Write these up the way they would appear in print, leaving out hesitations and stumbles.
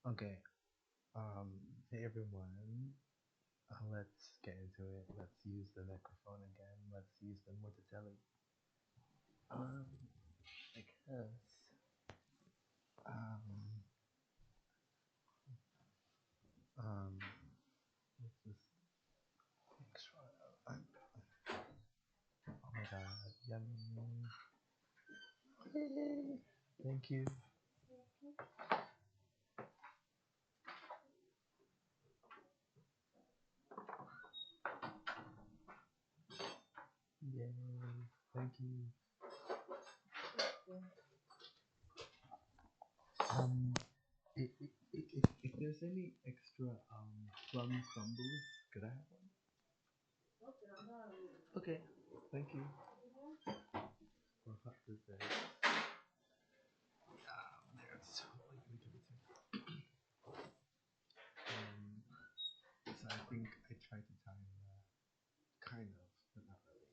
Okay. Hey everyone. Let's get into it. Let's use the Necrophone again. Let's use the MORTEM. Because let's just make sure. Oh my god, yummy! Yay. Thank you. Yay! Thank you. If there's any extra plum crumbles, could I have one? Okay, thank you. For hot dessert. There's totally gonna give it to me. So I think I tried to time that, kind of, but not really.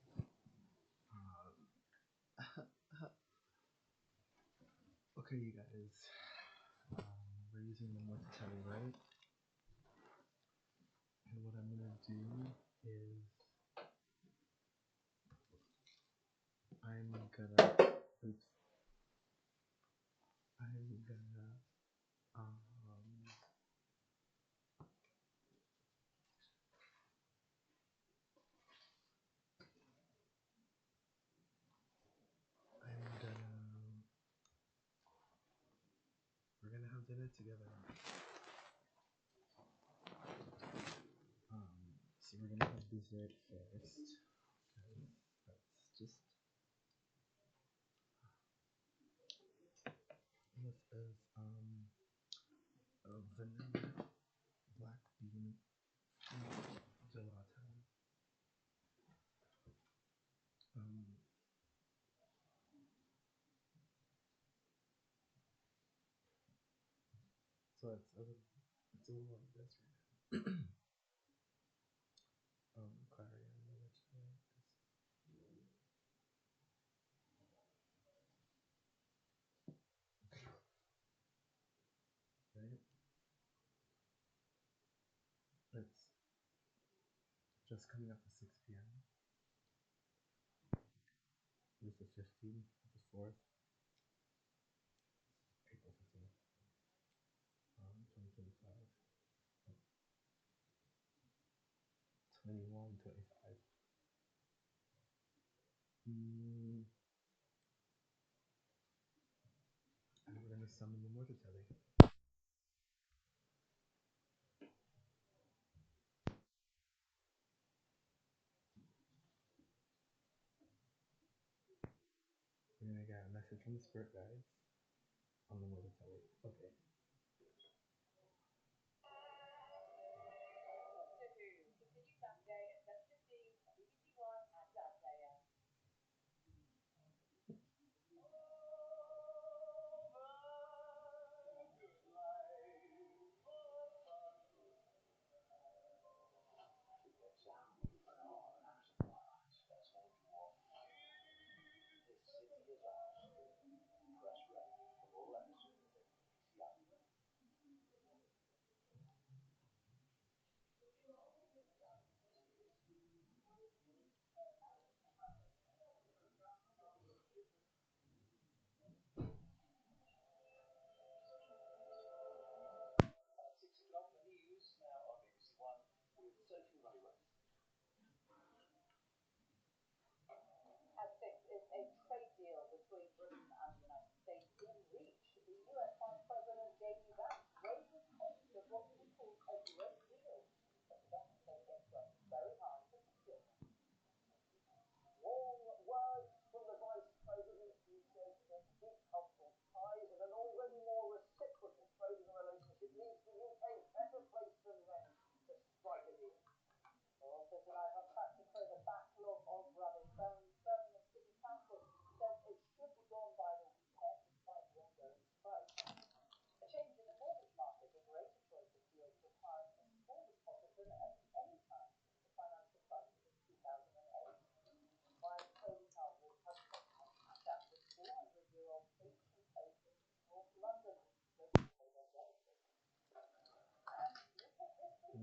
Okay, you guys. We're using the MORTEM, right? And what I'm gonna do is I'm gonna we're gonna have dinner together. So we're gonna have dessert first. That's just this is a vanilla black bean gelato. So it's a little like this right now. Clarion, which is right? It's just coming up to 6 p.m. This is the 15th, the 4th, April 15th, 2025, 21:25. And we're gonna summon the MORTEM. We're gonna get a message from the spirit guides on the MORTEM. Okay.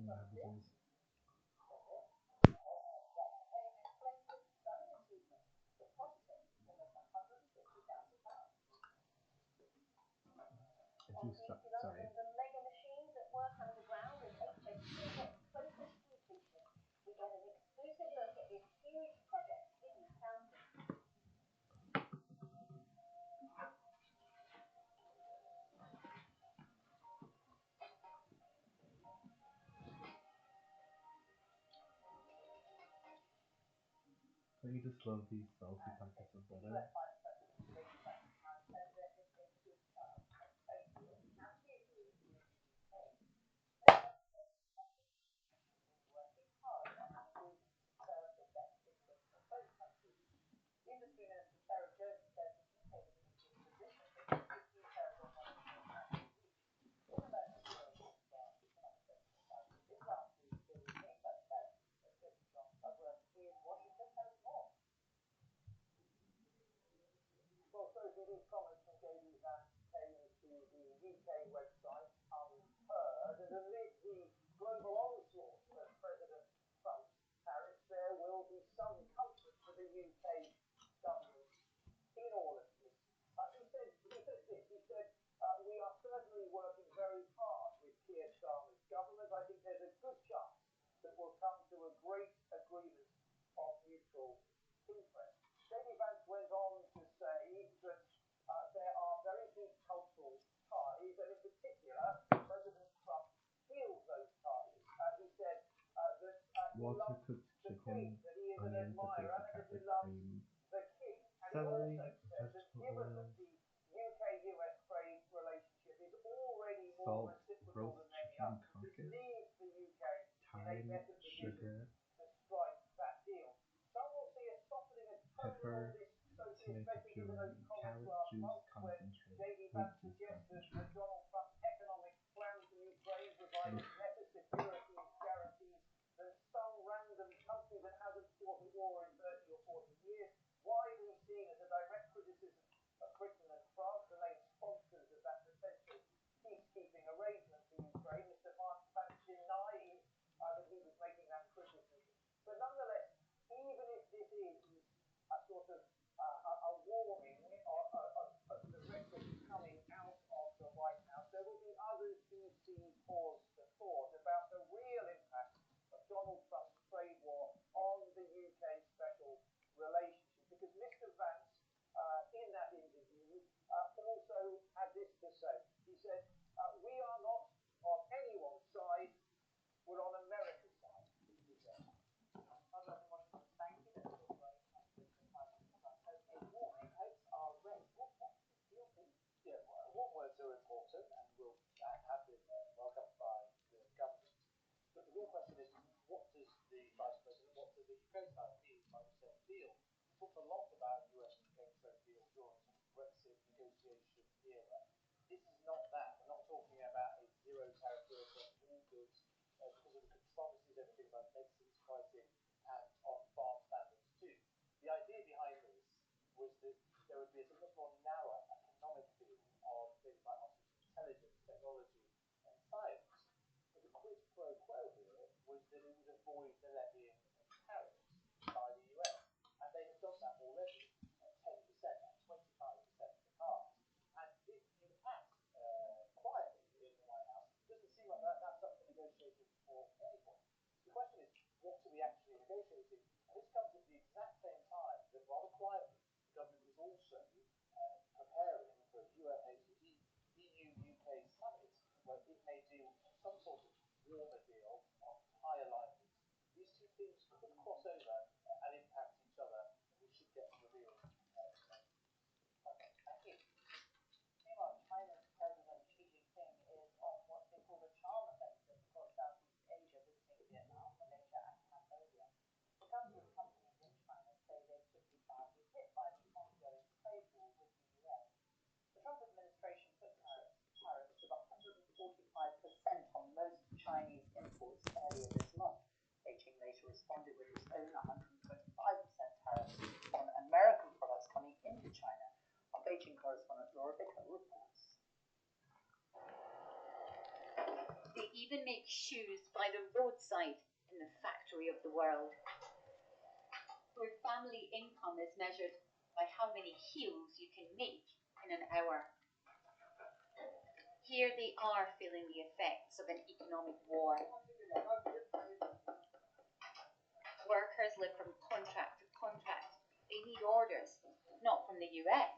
what happens is if you start, sorry. The mega machines that work underground as HS2 gets closer to completion. We get an exclusive look at this huge project in East County. Don't you just love these salty packets of butter? Industry Minister Sarah Jones says the UK is in a good position to give details on what it's going to reach. In a moment, we'll talk about economic exercise. This last week, the research said that John Sudworth in Washington has more. Well, Sophie, these comments from JD Vance came to the UK website unheard, and amid the global onslaught of President Trump's tariffs, there will be some comfort for the UK government in all of this. He said, we are certainly working very hard with Keir Starmer's government. I think there's a good chance that we'll come to a great agreement of mutual interest. J.D. Vance went on to say that there are very deep cultural ties, and in particular, President Trump feels those ties. He said that he Water, loves cooked the chicken, Queen, that he is an onion, admirer, potato, and that he cabbage, loves cream, the King. And he celery, also said that vegetable given that oils, the UK-US trade relationship is already more salt, reciprocal roast than many chicken others, this carcass, leaves the UK in a thyme, better position sugar, to strike that deal. Some will see a softening of tone on pepper, this, Sophie, tomato especially given those puree, comments carrot last juice month when concentrate, J.D. wheat Vance juice suggested that concentrate. Donald Trump's economic plan for Ukraine provided better security and guarantees than some random country that hasn't fought a war in 30 or 40 years, widely seen as a direct criticism of Britain and France, the main sponsors of that potential peacekeeping arrangement for Ukraine. Mr. Vance denied that he was making that criticism. But nonetheless, even if this is a sort of a warning of the rhetoric coming out of the White House, there will be others who see pause for thought about the real impact of Donald Trump's trade war on the UK special relationship. Because Mr. Vance, in that interview, also had this to say. He said, we are not on anyone's side, we're on America's side, he said. Sudworth in Washington, thank you. Let's talk to our economic editor, a warning. Hopes are red. What does this deal mean? Yeah, warm words are important and will have been welcomed by the government. But the real question is, what does the Vice President, what does the UK side mean by the said deal? We talked a lot about US and UK trade deals during the sort of Brexit negotiation era. This is not that. We're not talking about a zero tariff deal across all goods because of the controversies over things like medicines pricing and on farm standards too. The idea behind this was that there would be a much more narrow economic field on things like artificial intelligence, technology and science. But the quid pro quo here was that it would avoid the levying of tariffs by the US. And they have done that already at 10% and 25% for cars. And if you ask quietly in the White House, it doesn't seem like that's up for negotiation for any point. The question is, what are we actually negotiating? And this comes at the exact same time that, rather quietly, the government is also preparing for a EU-UK summit where it may do some sort of warmer deal on higher license. These two things could cross over and impact each other, and we should get the reveal tonight. Okay, thank you. Meanwhile, China's President Xi Jinping is on what's been called a charm offensive across Southeast Asia, visiting Vietnam, Malaysia, and Cambodia. The capital's companies in China say they could be badly hit by the ongoing trade war with the US. The Trump administration put tariffs of 145% on most Chinese imports earlier this month. Beijing later responded with its own even make shoes by the roadside in the factory of the world, where family income is measured by how many heels you can make in an hour. Here they are feeling the effects of an economic war. Workers live from contract to contract. They need orders, not from the US,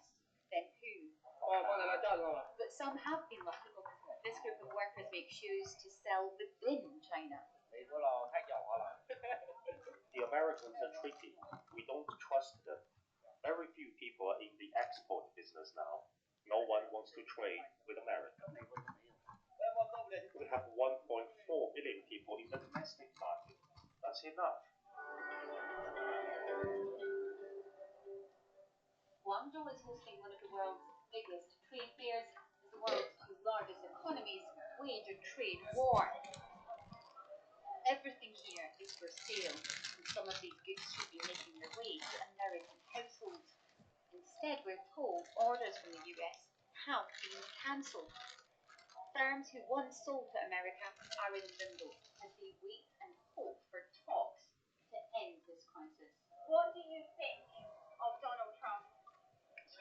then who? But some have been lucky. This group of workers make shoes to sell within China. The Americans are tricky. We don't trust them. Very few people are in the export business now. No one wants to trade with America. We have 1.4 billion people in the domestic market. That's enough. Guangzhou is hosting one of the world's biggest trade fairs as the world's two largest economies wage a trade war. Everything here is for sale, and some of these goods should be making their way to American households. Instead, we're told orders from the US have been cancelled. Firms who once sold to America are in limbo as they wait and hope for talks to end this crisis. What do you think of Donald Trump?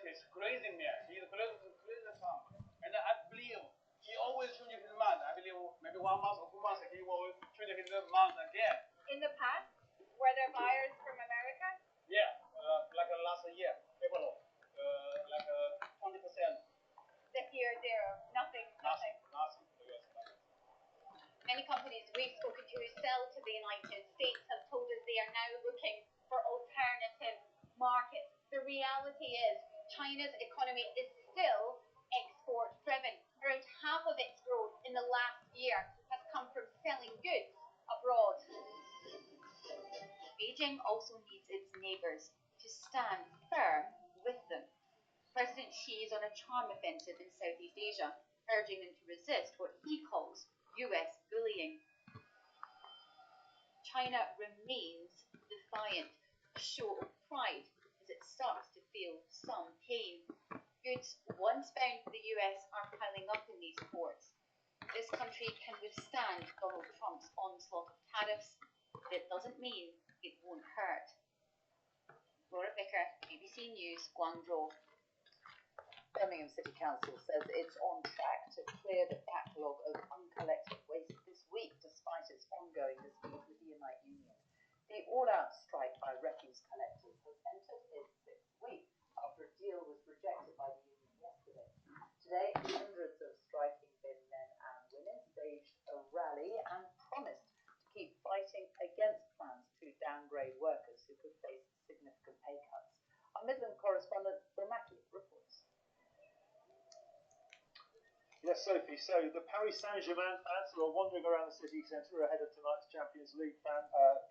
He's crazy man. He's crazy Trump. And I believe he always changes his mind. I believe maybe 1 month or 2 months he will change his mind again. In the past, were there buyers from America? Yeah, like last year, April, like 20%. This year, zero. Nothing. Nothing. Many companies we've spoken to who sell to the United States have told us they are now looking for alternative markets. The reality is China's economy is still export driven. Around half of its growth in the last year has come from selling goods abroad. Beijing also needs its neighbours to stand firm with them. President Xi is on a charm offensive in Southeast Asia, urging them to resist what he calls US bullying. China remains defiant, a show of pride as it starts to feel some pain. Goods once bound for the US are piling up in these ports. This country can withstand Donald Trump's onslaught of tariffs, but it doesn't mean it won't hurt. Laura Vicker, BBC News, Guangzhou. Birmingham City Council says it's on track to clear the backlog of uncollected waste this week, despite its ongoing dispute with the Unite Union. The all-out strike by refuse collectors has entered its 6th week after a deal was rejected by the union yesterday. Today, hundreds of striking bin men and women staged a rally and promised to keep fighting against plans to downgrade workers who could face significant pay cuts. Our Midland correspondent, Bill Mackie, reports. Yes, Sophie. So the Paris Saint-Germain fans who are wandering around the city centre ahead of tonight's Champions League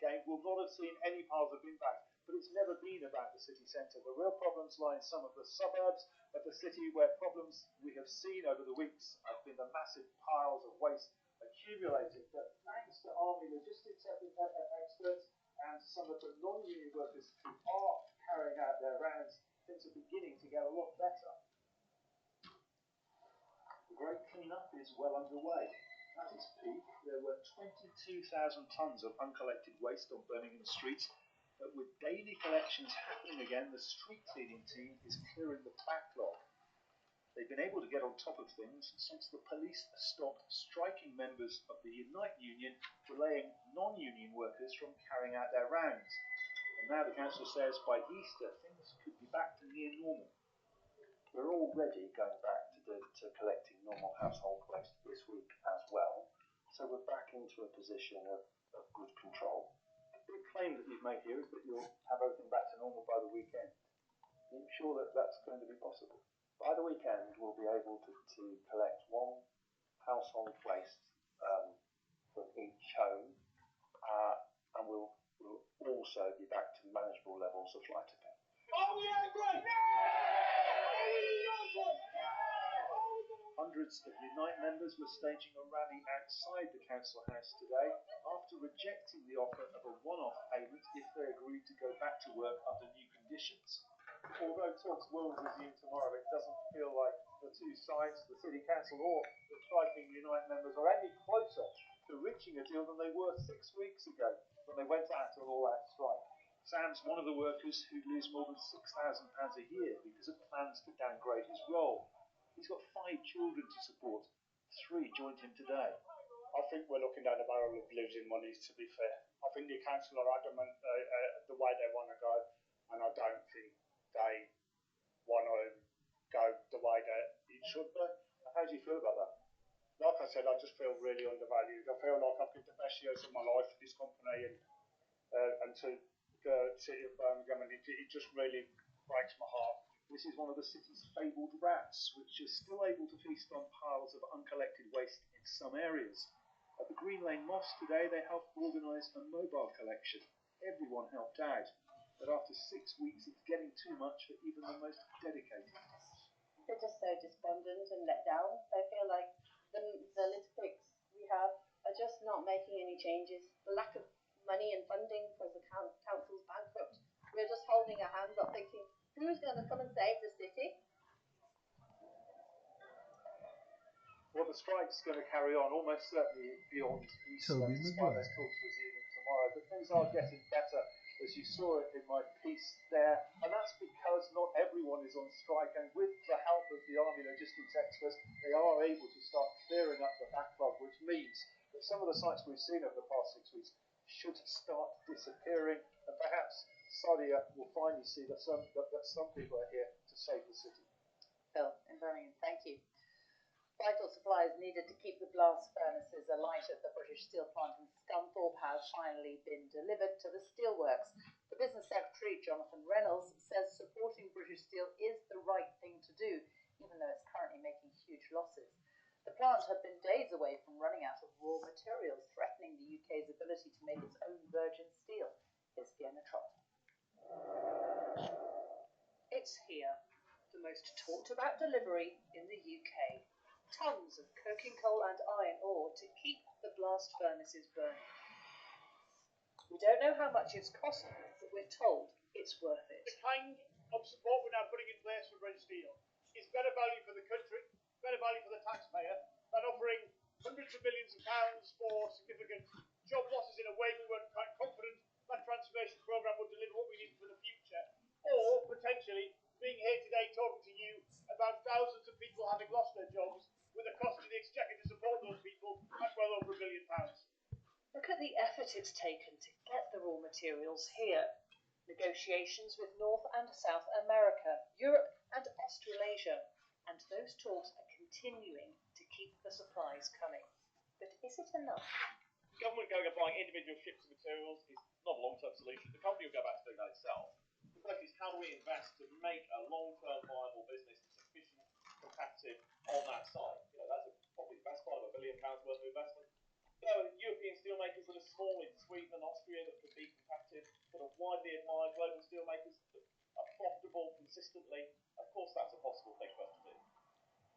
game will not have seen any piles of bin bags, but it's never been about the city centre. The real problems lie in some of the suburbs of the city, where problems we have seen over the weeks have been the massive piles of waste accumulated. But thanks to army logistics experts and some of the non-union workers who are carrying out their rounds, things are beginning to get a lot better. The great clean-up is well underway. At its peak, there were 22,000 tonnes of uncollected waste on Birmingham streets, but with daily collections happening again, the street cleaning team is clearing the backlog. They've been able to get on top of things since the police stopped striking members of the Unite Union, delaying non-union workers from carrying out their rounds. And now the council says by Easter, things could be back to near normal. We're already going back to collecting normal household waste this week as well, so we're back into a position of good control. The big claim that you've made here is that you'll have everything back to normal by the weekend. Are you sure that that's going to be possible? By the weekend, we'll be able to collect one household waste from each home, and we'll also be back to manageable levels of flight attendance. Hundreds of Unite members were staging a rally outside the council house today after rejecting the offer of a one-off payment if they agreed to go back to work under new conditions. Although talks will resume tomorrow, it doesn't feel like the two sides, the City Council or the Striking Unite members, are any closer to reaching a deal than they were 6 weeks ago when they went out to an all-out strike. Sam's one of the workers who'd lose more than £6,000 a year because of plans to downgrade his role. He's got 5 children to support. 3 joined him today. I think we're looking down the barrel of losing money, to be fair. I think the council are adamant the way they want to go, and I don't think they want to go the way that it should be. How do you feel about that? Like I said, I just feel really undervalued. I feel like I've given the best years of my life to this company and to the city of Birmingham, and it just really breaks my heart. This is one of the city's fabled rats, which is still able to feast on piles of uncollected waste in some areas. At the Green Lane Mosque today, they helped organise a mobile collection. Everyone helped out, but after 6 weeks, it's getting too much for even the most dedicated. They're just so despondent and let down. They feel like the little picks we have are just not making any changes. The lack of money and funding because the council's bankrupt. We're just holding our hands up thinking, who's going to come and save the city? Well, the strike's going to carry on almost certainly beyond Easter, despite those talks resuming tomorrow. But things are getting better, as you saw it in my piece there. And that's because not everyone is on strike. And with the help of the Army logistics experts, they are able to start clearing up the backlog, which means that some of the sites we've seen over the past 6 weeks should start disappearing, and perhaps Sadia will finally see that some people are here to save the city. Phil, in Birmingham, thank you. Vital supplies needed to keep the blast furnaces alight at the British Steel plant in Scunthorpe has finally been delivered to the steelworks. The Business Secretary, Jonathan Reynolds, says supporting British Steel is the right thing to do, even though it's currently making huge losses. The plant had been days away from running out of raw materials, threatening the UK's ability to make its own virgin steel. Here's Fiona Trott. It's here, the most talked about delivery in the UK. Tons of coking coal and iron ore to keep the blast furnaces burning. We don't know how much it's costing, but we're told it's worth it. The kind of support we're now putting in place for British Steel is better value for the country, better value for the taxpayer, than offering hundreds of millions of pounds for significant job losses in a way we weren't quite confident that transformation programme would deliver what we need for the future, or potentially being here today talking to you about thousands of people having lost their jobs with a cost to the exchequer to support those people at well over £1 billion. Look at the effort it's taken to get the raw materials here. Negotiations with North and South America, Europe and Australasia, and those talks are continuing to keep the supplies coming. But is it enough? Government going and buying individual ships of materials is not a long-term solution. The company will go back to doing that itself. The question is, how do we invest to make a long-term viable business that's efficient, competitive on that side? You know, that's probably the best part of £1 billion worth of investment. There are European steelmakers that are small in Sweden and Austria that could be competitive, that are widely admired global steelmakers that are profitable consistently. Of course, that's a possible thing for us to do.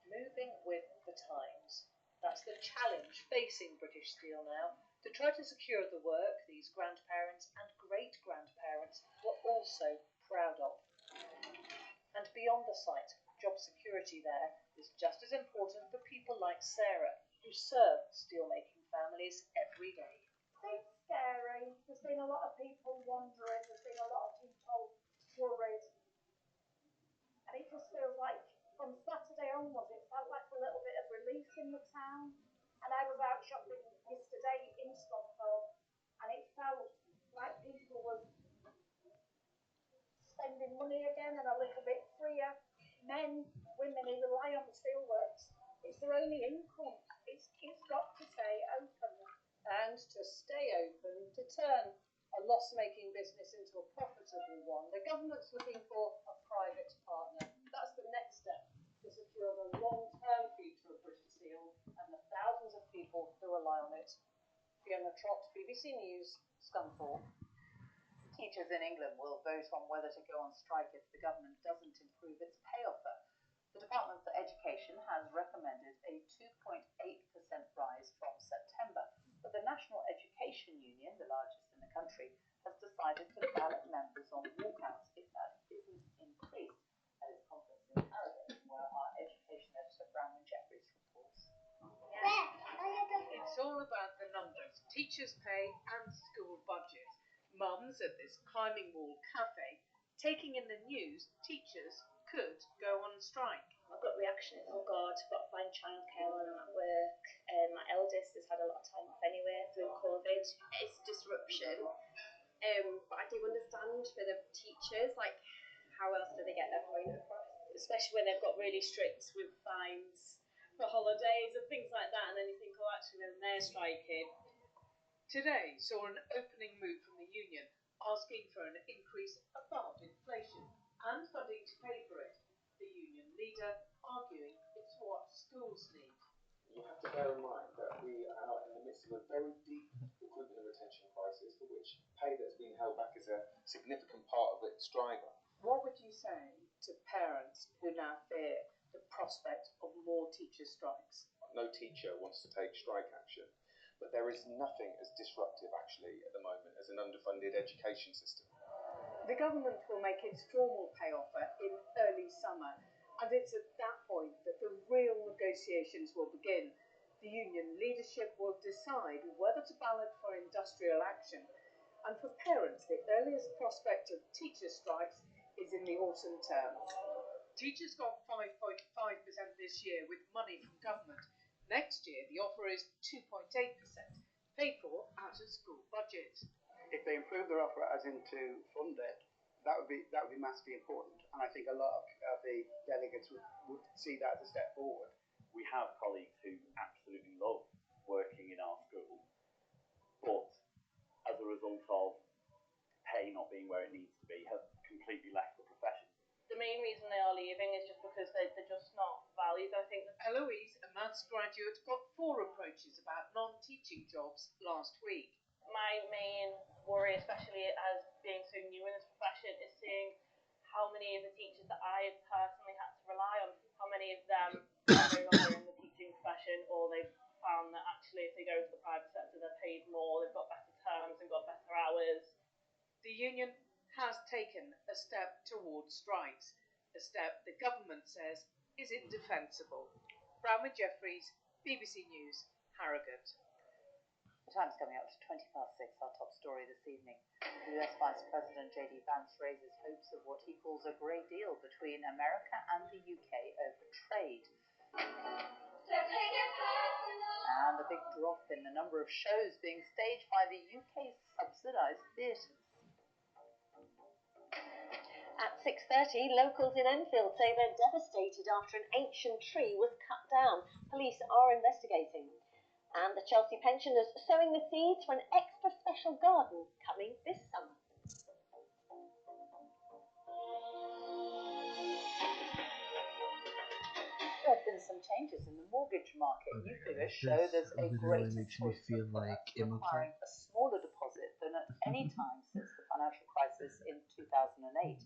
Moving with the times. That's the challenge facing British Steel now, to try to secure the work these grandparents and great-grandparents were also proud of. And beyond the site, job security there is just as important for people like Sarah, who serve steelmaking families every day. It's scary. There's been a lot of people wandering. There's been a lot of people worried. And it just feels like from Saturday onwards, it felt like a little bit of relief in the town. And I was out shopping yesterday in Scunthorpe, and it felt like people were spending money again and a little bit freer. Men, women who rely on the steelworks, it's their only income. It's got to stay open. And to stay open, to turn a loss-making business into a profitable one, the government's looking for a private partner. That's the next step to secure the long-term future of British Steel and the thousands of people who rely on it. Fiona Trott, BBC News, Scunthorpe. Teachers in England will vote on whether to go on strike if the government doesn't improve its pay offer. The Department for Education has recommended a 2.8% rise from September, but the National Education Union, the largest in the country, has decided to ballot members on walkouts if that isn't increased at its conference in Harrogate, where our education teachers' pay and school budget. Mums at this climbing wall cafe taking in the news teachers could go on strike. I've got reactions, oh God, I've got to find childcare while I'm at work. My eldest has had a lot of time off anyway through COVID. It's disruption. But I do understand for the teachers, like, how else do they get their point across? Especially when they've got really strict with fines for holidays and things like that, and then you think, oh, actually, when they're striking. Today saw an opening move from the union, asking for an increase above inflation and funding to pay for it. The union leader arguing it's what schools need. You have to bear in mind that we are in the midst of a very deep recruitment and retention crisis, for which pay that's been held back is a significant part of its driver. What would you say to parents who now fear the prospect of more teacher strikes? No teacher wants to take strike action, but there is nothing as disruptive actually at the moment as an underfunded education system. The government will make its formal pay offer in early summer, and it's at that point that the real negotiations will begin. The union leadership will decide whether to ballot for industrial action, and for parents the earliest prospect of teacher strikes is in the autumn term. Teachers got 5.5% this year with money from government. Next year the offer is 2.8%, paid for out of school budget. If they improve their offer as into funded, that would be massively important, and I think a lot of the delegates would see that as a step forward. We have colleagues who absolutely love working in our school, but as a result of pay not being where it needs to be, have completely left the profession. The main reason they are leaving is just because they're just not valued. I think Eloise, a maths graduate, got 4 approaches about non-teaching jobs last week. My main worry, especially as being so new in this profession, is seeing how many of the teachers that I have personally had to rely on, how many of them are no longer in the teaching profession, or they've found that actually if they go into the private sector they're paid more, they've got better terms and got better hours. The union has taken a step towards strikes, a step the government says is indefensible. Bramah Jeffries, BBC News, Harrogate. The time's coming up to 6:20, our top story this evening. US Vice President J.D. Vance raises hopes of what he calls a great deal between America and the UK over trade. And a big drop in the number of shows being staged by the UK's subsidised theatres. At 6:30, locals in Enfield say they're devastated after an ancient tree was cut down. Police are investigating. And the Chelsea pensioners sowing the seeds for an extra special garden coming this summer. There have been some changes in the mortgage market. New figures show there's a greater choice of products requiring a smaller deposit than at any time since the financial crisis in 2008.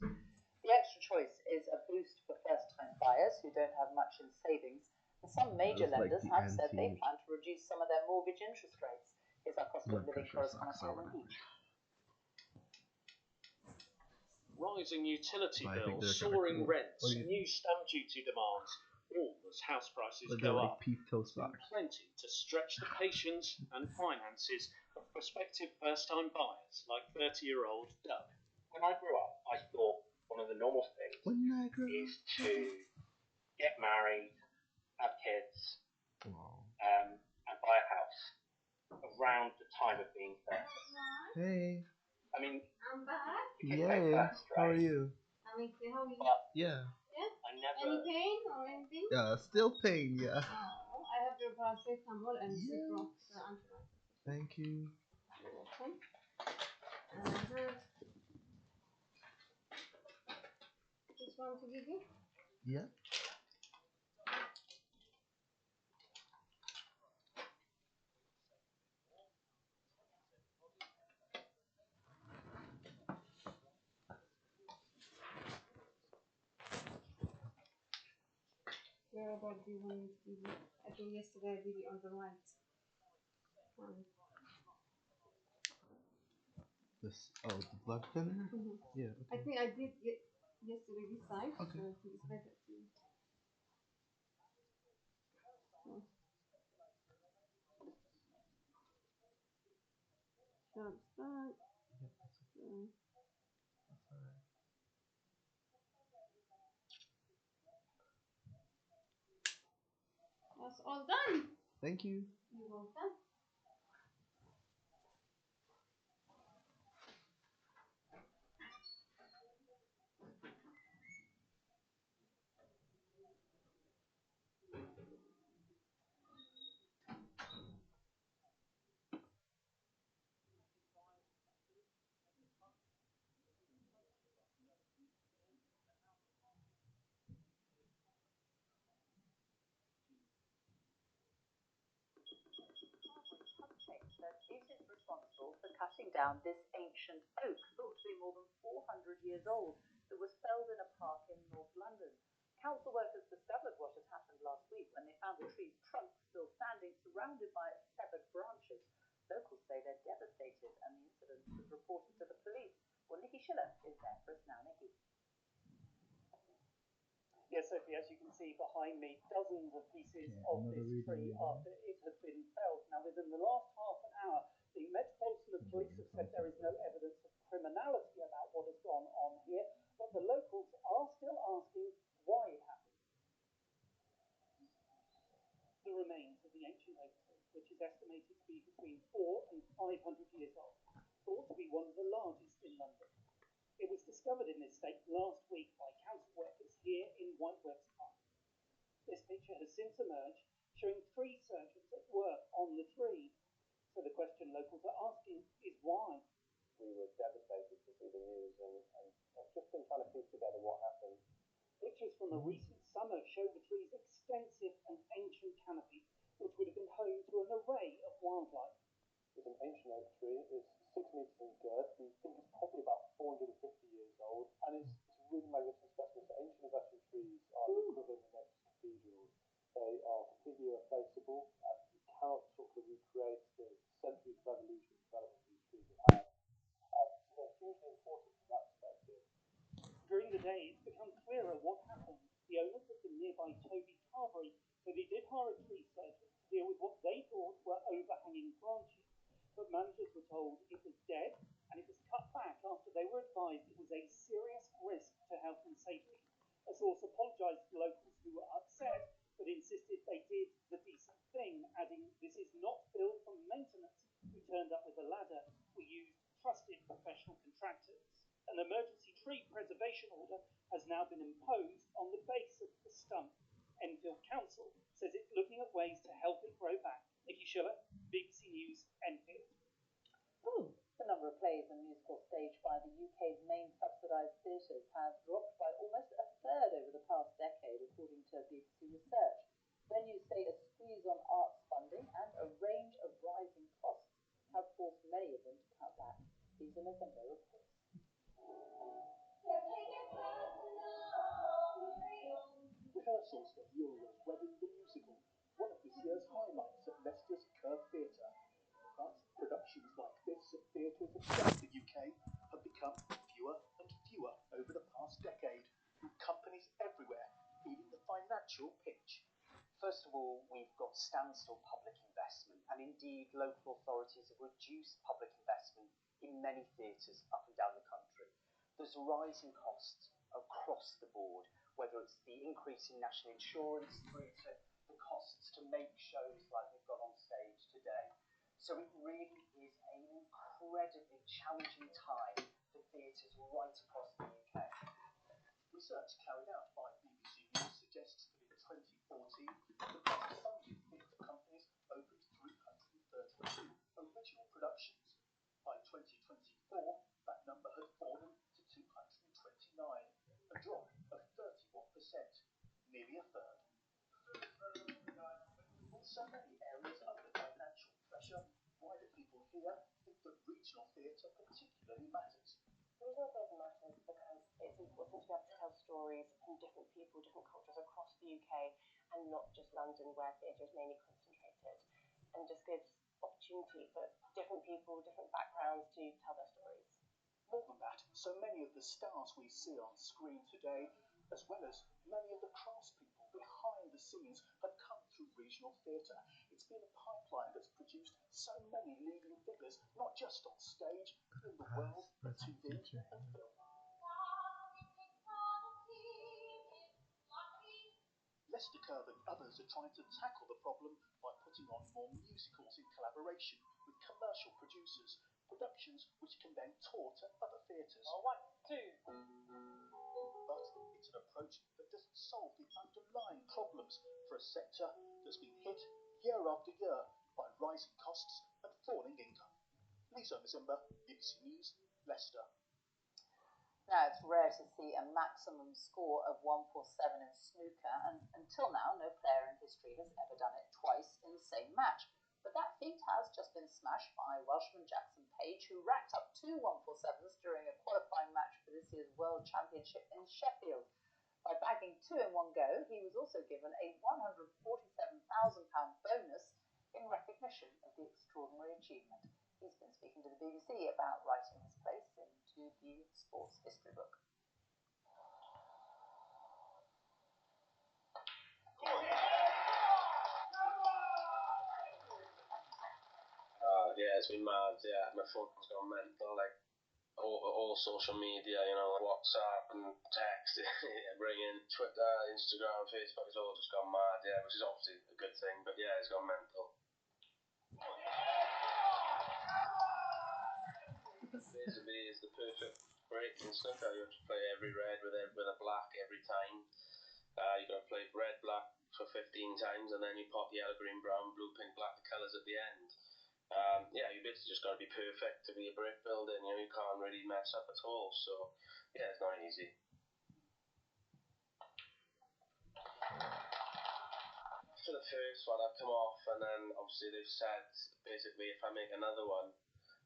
The extra choice is a boost for first-time buyers who don't have much in savings. And some major lenders have said they plan to reduce some of their mortgage interest rates. Here's our cost of living correspondent Helen Beach. Rising utility bills, soaring rents, new stamp duty demands, all as house prices go up. There's plenty to stretch the patience and finances of prospective first-time buyers like 30-year-old Doug. When I grew up, I thought one of the normal things is to get married, have kids, and buy a house around the time of being 30. Hey. I mean, I'm back. Yeah. How are you? I'm okay. How are you? Yeah. Yeah. I never. Any pain or anything? Yeah, still pain. Yeah. Oh, I have your paracetamol and Ciprox antibiotics. Thank you. You're welcome. This one to give you? Yeah. Where about do you want me to give you? I think yesterday I did it on the right. This the blood thinner? Yeah. Okay. I think I did it yesterday this side. Okay. So I think it's better to. Stamp, stamp. Yep, that's okay. That's alright. That's all done. Thank you. You're welcome. That it is responsible for cutting down this ancient oak, thought to be more than 400 years old, that was felled in a park in North London. Council workers discovered what had happened last week when they found the tree's trunk still standing, surrounded by its severed branches. Locals say they're devastated, and the incident was reported to the police. Well, Nikki Schiller is there for us now. Nikki. Yes, Sophie, as you can see behind me, dozens of pieces of this tree after it had been felled. Now, within the last half an hour, the Metropolitan Police have said there is no evidence of criminality about what has gone on here, but the locals are still asking why it happened. The remains of the ancient oak tree, which is estimated to be between 400 and 500 years old, thought to be one of the largest in London. It was discovered in this state last week by council workers here in Whitewebs Park. This picture has since emerged, showing tree surgeons at work on the tree. So the question locals are asking is why. We were devastated to see the news and I've just been trying to piece together what happened. Pictures from a recent summer show the tree's extensive and ancient canopy, which would have been home to an array of wildlife. It's an ancient oak tree. It's 6 meters in girth. We think it's probably about 450 years old, and it's a really magnificent specimen. So ancient and veteran trees are the equivalent of next cathedrals. They are completely irreplaceable. You cannot sort of recreate the centuries of evolution and development these trees have had. So they're hugely important from that perspective. During the day, it's become clearer what happened. The owners of the nearby Toby Carvery said they did hire a tree surgeon to deal with what they thought were overhanging branches. But managers were told it was dead and it was cut back after they were advised it was a serious risk to health and safety. A source apologised to locals who were upset, but insisted they did the decent thing, adding, "This is not billed for maintenance. We turned up with a ladder. We used trusted professional contractors." An emergency tree preservation order has now been imposed on the base of the stump. Enfield Council says it's looking at ways to help it grow back. Nikki Schiller, BBC News, Enfield. The number of plays and musicals staged by the UK's main subsidised theatres has dropped by almost a third over the past decade, according to BBC research. Venues say a squeeze on arts funding and a range of rising costs have forced many of them to cut back. These are November reports. Rehearsals for Muriel's Wedding the Musical, one of this year's highlights at Leicester's Curve Theatre. But productions like this at theatres across the UK have become fewer and fewer over the past decade, with companies everywhere feeling the financial pinch. First of all, we've got standstill public investment, and indeed local authorities have reduced public investment in many theatres up and down the country. There's rising costs across the board, whether it's the increase in national insurance through to the costs to make shows like we've got on stage today. So it really is an incredibly challenging time for theatres right across the UK. Research carried out by BBC News suggests that in 2014, the public-funded theatre companies opened 332 original productions. By 2024, that number had fallen to 229, a drop of 31%, nearly a third. With so many areas under financial pressure, why do people here think that regional theatre particularly matters? Regional theatre matters because it's important to be able to tell stories from different people, different cultures across the UK, and not just London, where theatre is mainly concentrated, and just gives opportunity for different people, different backgrounds to tell their stories. More than that, so many of the stars we see on screen today, as well as many of the craftspeople behind the scenes, have come through regional theatre. It's been a pipeline that's produced so many leading figures, not just on stage, but in the world of TV and film. Leicester Curve and others are trying to tackle the problem by putting on more musicals in collaboration with commercial producers, productions which can then tour to other theatres. One, two. But it's an approach that doesn't solve the underlying problems for a sector that's been hit year after year by rising costs and falling income. Lisa Mazimba, BBC News, Leicester. Now, it's rare to see a maximum score of 147 in snooker, and until now, no player in history has ever done it twice in the same match. But that feat has just been smashed by Welshman Jackson Page, who racked up two 147s during a qualifying match for this year's World Championship in Sheffield. By bagging two in one go, he was also given a £147,000 bonus in recognition of the extraordinary achievement. He's been speaking to the BBC about writing his place into the sports history book. Yeah, it's been mad. Yeah, my phone's gone mental. Like all social media, you know, WhatsApp and text, bringing Twitter, Instagram, Facebook, it's all just gone mad. Yeah, which is obviously a good thing, but yeah, it's gone mental. Basically, it's the perfect break in snooker. You have to play every red with a black every time. You got to play red, black for 15 times, and then you pop yellow, green, brown, blue, pink, black, the colours at the end. Yeah, you basically just got to be perfect to be a break building. You know, you can't really mess up at all. So, yeah, it's not easy. For the first one, I've come off, and then obviously they've said basically if I make another one,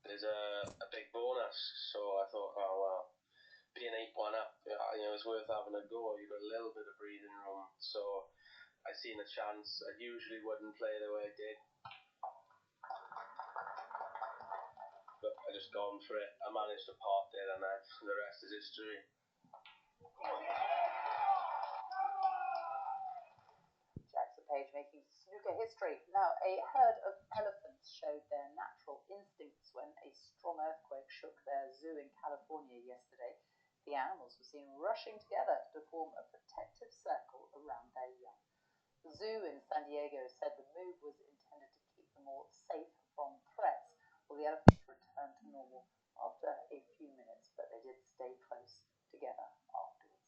there's a big bonus. So I thought, oh well, being 8-1 up, you know, it's worth having a go. You've got a little bit of breathing room. So I seen a chance. I usually wouldn't play the way I did, but I just gone for it. I managed to pot it, and then the rest is history. Jackson Page making snooker history. Now, a herd of elephants showed their natural instincts when a strong earthquake shook their zoo in California yesterday. The animals were seen rushing together to form a protective circle around their young. The zoo in San Diego said the move was intended to keep them all safe from threats. Well, the elephants returned to normal after a few minutes, but they did stay close together afterwards.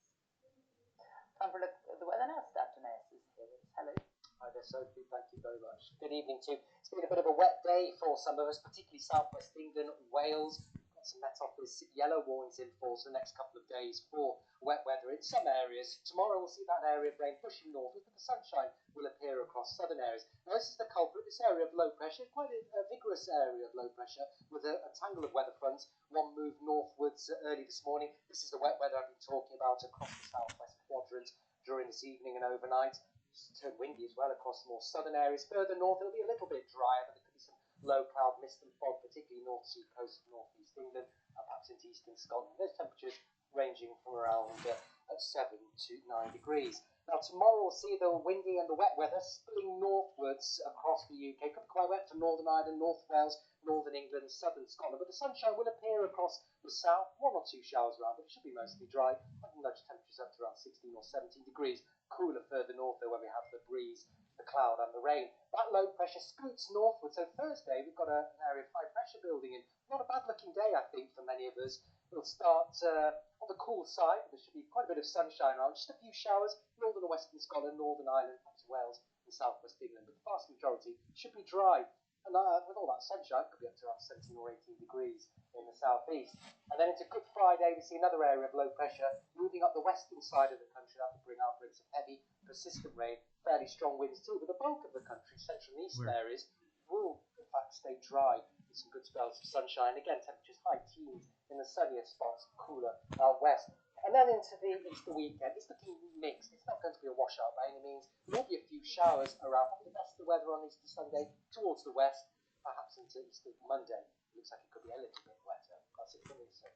Time for a look at the weather now. Dalano is here with us. Hello. Hi there, Sophie. Thank you very much. Good evening to you. It's been a bit of a wet day for some of us, particularly southwest England, Wales. Got some Met Office yellow warnings in force for the next couple of days for wet weather in some areas. Tomorrow we'll see that area of rain pushing northwards, but the sunshine will appear across southern areas. Now this is the culprit, this area of low pressure. It's quite a vigorous area of low pressure with a tangle of weather fronts. One moved northwards early this morning. This is the wet weather I've been talking about across the southwest quadrant during this evening and overnight. It's turned windy as well across more southern areas. Further north it'll be a little bit drier, but there could be some low cloud mist and fog, particularly north sea coast of northeast England and perhaps into eastern Scotland. Those temperatures ranging from around 7 to 9 degrees. Now tomorrow we'll see the windy and the wet weather spilling northwards across the UK. Could be quite wet for Northern Ireland, North Wales, Northern England, Southern Scotland, but the sunshine will appear across the south. 1 or 2 showers around, but it should be mostly dry. I can nudge temperatures up to around 16 or 17 degrees. Cooler further north though when we have the breeze, the cloud and the rain. That low pressure scoots northward. So Thursday we've got an area of high pressure building in. Not a bad looking day I think for many of us. It'll start on the cool side. There should be quite a bit of sunshine around. Just a few showers. Northern and western Scotland, Northern Ireland, perhaps Wales and southwest England. But the vast majority should be dry. And with all that sunshine, it could be up to around 17 or 18 degrees in the southeast. And then into Good Friday, we see another area of low pressure moving up the western side of the country. That will bring outbreaks of heavy, persistent rain, fairly strong winds too. But the bulk of the country, central and eastern areas, will in fact stay dry with some good spells of sunshine. Again, temperatures high teens in the sunnier spots, cooler out west. And then into the weekend, it's looking mixed. It's not going to be a washout by any means. There will be a few showers around. Probably the best of the weather on Easter Sunday towards the west, perhaps into Easter Monday. It looks like it could be a little bit wetter. That's it from me, so.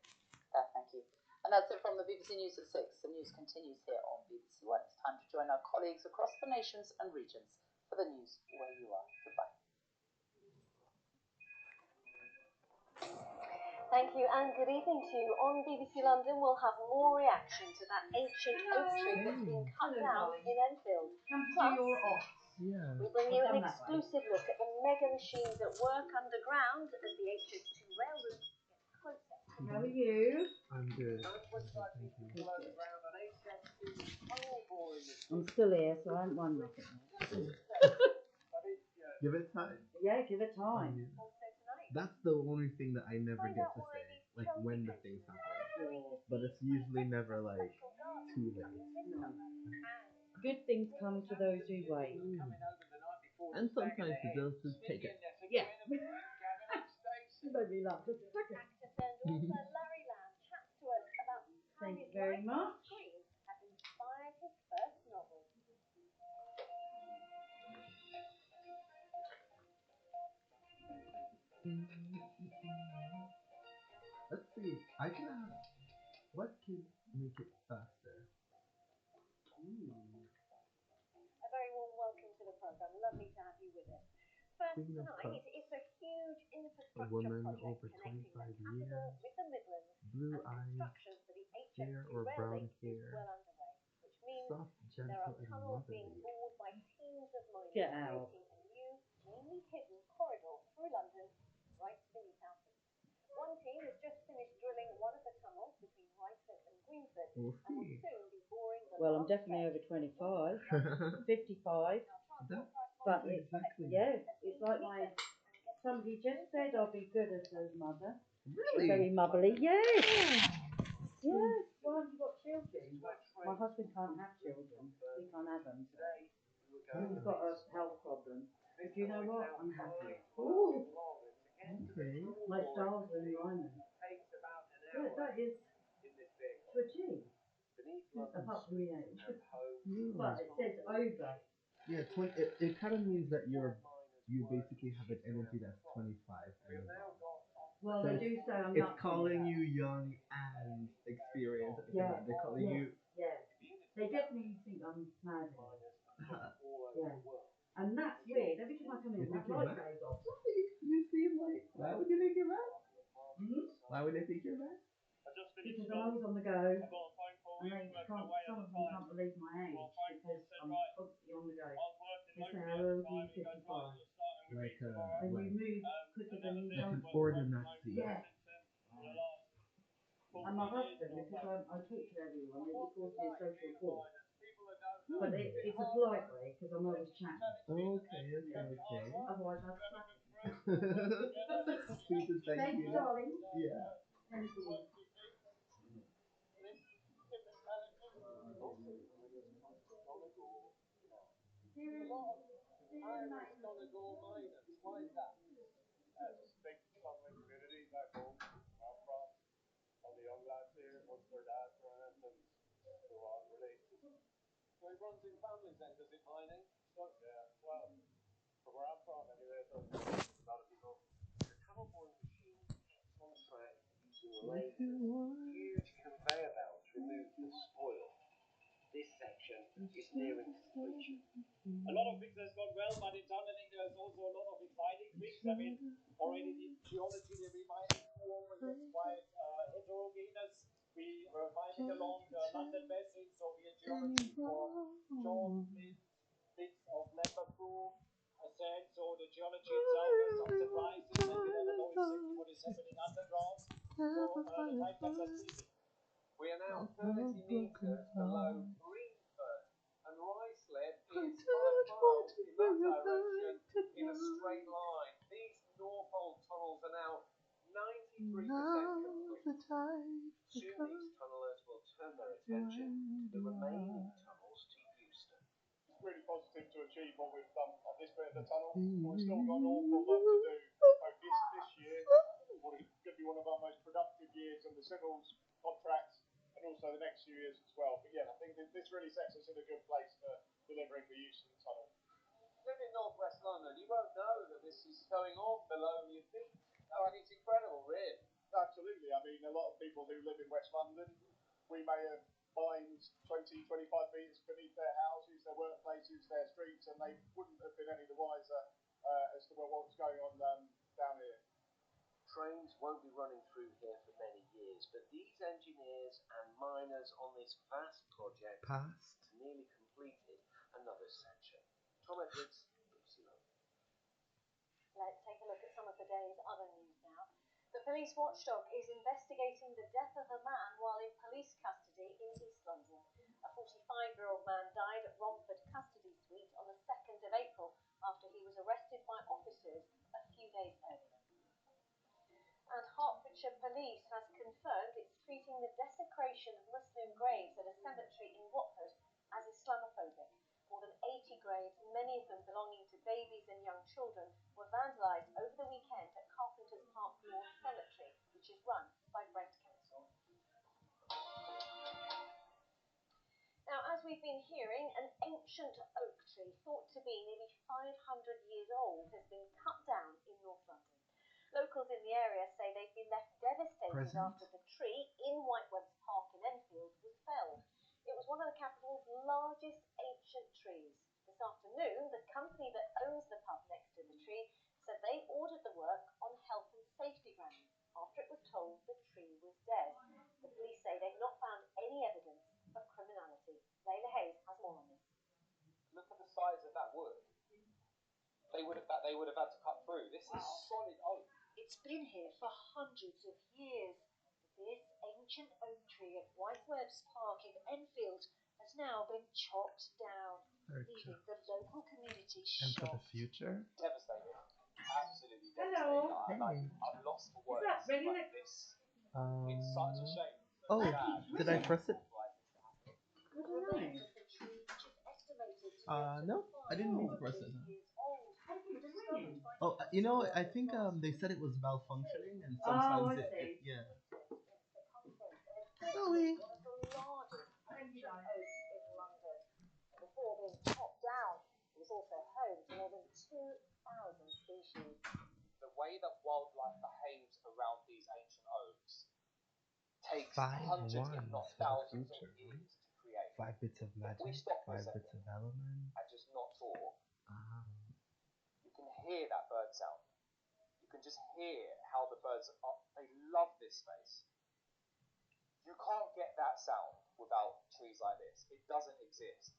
Thank you. And that's it from the BBC News at 6. The news continues here on BBC One. It's time to join our colleagues across the nations and regions for the news where you are. Goodbye. Thank you and good evening to you. On BBC London, we'll have more reaction to that ancient oak tree that's been cut down in Enfield. Plus, we bring you an exclusive look at the mega machines at work underground as the HS2 rail route gets closer. How are you? I'm good. Thank you. I'm still here, so I haven't won nothing. Give it time. Yeah, give it time. That's the only thing that I never get to say, like when the things happen. But it's usually never like too late. No. Good things come to those who wait. And sometimes it does just take it. Yeah. You made me laugh. Just a second. Larry Lamb chats to us about how Thank his you very life on much. screen has inspired his first novel. Let's see. I can ask, what can make it faster? A very warm welcome to the programme. Lovely to have you with us. First Queen of tonight, Cups. it's a huge A infrastructure woman project over connecting the 25 capital years, with the Midlands, blue and eyes, construction for the fair HS2 or rail brown link is hair, well underway, which means soft, there are gentle, and tunnels being motherly. bored by teams of miners Get out. creating a new, mainly hidden corridor through London, right beneath our feet. One team has just finished drilling one of the tunnels between Ryford and Greenford, We'll and will see. soon be boring the Well, I'm last definitely over stretch. 25. 55. But it's, yeah, it's like my, somebody just said I'll be good as a mother. Really? Very motherly. Yes. Yes. Why have you got children? My husband can't have children. We can't have them. So. He's got a health problem. But you know what? I'm happy. Ooh. Okay. My stars are in alignment. Yeah, that is to achieve. Apart from the age. But it says over. Yeah, it kind of means that you basically have an energy that's 25 and above. Well, So they do say I'm it's not. calling you young and experienced. Yeah. They're calling you. Yeah. They definitely think I'm mad. Yeah. And that's weird. Every time I come in, You think that you're light mad? goes off. You seem like. Why would you think you're mad? Hmm? Why would they think you're mad? Because I'm always on the go. And they can't, some of them can't believe my age because I'm constantly on the go. They say, how old are you? 55. Like And you move quicker than you like an don't. ordinary. Yeah. And my husband, because I talk to everyone, he calls me a social bore. But it's a polite way because I'm always chatting. Okay. Otherwise I'd slap him. Please and thank Thank you. you, darling. Yeah. Thank you. Irish Donegal miners, why is that? Just big tunneling community back home, where I'm from. All the young lads here, once their dads or anything, who are related. So it runs in families then, does it, mining? So, yeah, well, from where I'm from anyway, it does. A lot of people. The tunnel boring machine keeps on track using lasers. Huge conveyor belts remove the spoil. This section is nearing completion. A lot of things has gone well, but in tunneling there's also a lot of exciting things. I mean, already the geology that we mining through is quite heterogeneous. We were mining along the London Basin, so we had geology for chalk, flint, bits of Necrophone, sand. So the geology itself has some surprises, and we never know exactly what is happening underground. So the time comes as easy. We are now 30 metres below Greenford, and Ruislip is 5 miles in that direction in a straight line. These Norfolk tunnels are now 93% complete. Soon these tunnellers will turn their attention to the remaining tunnels to Euston. It's really positive to achieve what we've done on this bit of the tunnel. We've still got an awful lot to do both this year, what is going to be one of our most productive years in the civils contracts, and also the next few years as well. But yeah, I think this really sets us in a good place for delivering the Euston tunnel. Live in North West London, you won't know that this is going on below your feet. I mean, it's incredible, really. Absolutely. I mean, a lot of people who live in West London, we may have mines 20, 25 metres beneath their houses, their workplaces, native to their streets, and they wouldn't have been any the wiser as to what was going on down here. Trains won't be running through here for many years, but these engineers and miners on this vast project nearly completed another section. Tom Edwards, BBC London. Let's take a look at some of the day's other news now. The police watchdog is investigating the death of a man while in police custody in East London. A 45-year-old man died at Romford Custody Suite on the 2nd of April after he was arrested by officers a few days earlier. And Hertfordshire Police has confirmed it's treating the desecration of Muslim graves at a cemetery in Watford as Islamophobic. More than 80 graves, many of them belonging to babies and young children, were vandalised over the weekend at Carpenter's Park Lawn Cemetery, which is run by Brent Council. Now, as we've been hearing, an ancient oak tree, thought to be nearly 500 years old, has been cut down in North London. Locals in the area say they've been left devastated after the tree in Whitewebs Park in Enfield was felled. It was one of the capital's largest ancient trees. This afternoon, the company that owns the pub next to the tree said they ordered the work on health and safety grounds after it was told the tree was dead. The police say they've not found any evidence of criminality. Layla Hayes has more on this. Look at the size of that wood. They would have had to cut through. This is solid oak. It's been here for hundreds of years. This ancient oak tree at Whitewebs Park in Enfield has now been chopped down, leaving the local community shocked. And for the future? Devastated. Absolutely devastated. I've lost for words. Is that ready? Like this. It's such a shame. Oh, did I press it? No, I didn't mean to press it. Oh, you know, I think they said it was malfunctioning, and sometimes it yeah. Chloe. One of the largest ancient oaks in London. Before being chopped down, it was also home to more than 2,000 species. The way that wildlife behaves around these ancient oaks takes 5 hundreds, if ones not for the thousands future. of years to create. 5 bits of magic, 5 bits of element. And just not talk. You can hear that bird sound. You can just hear how the birds are, they love this space. You can't get that sound without trees like this. It doesn't exist.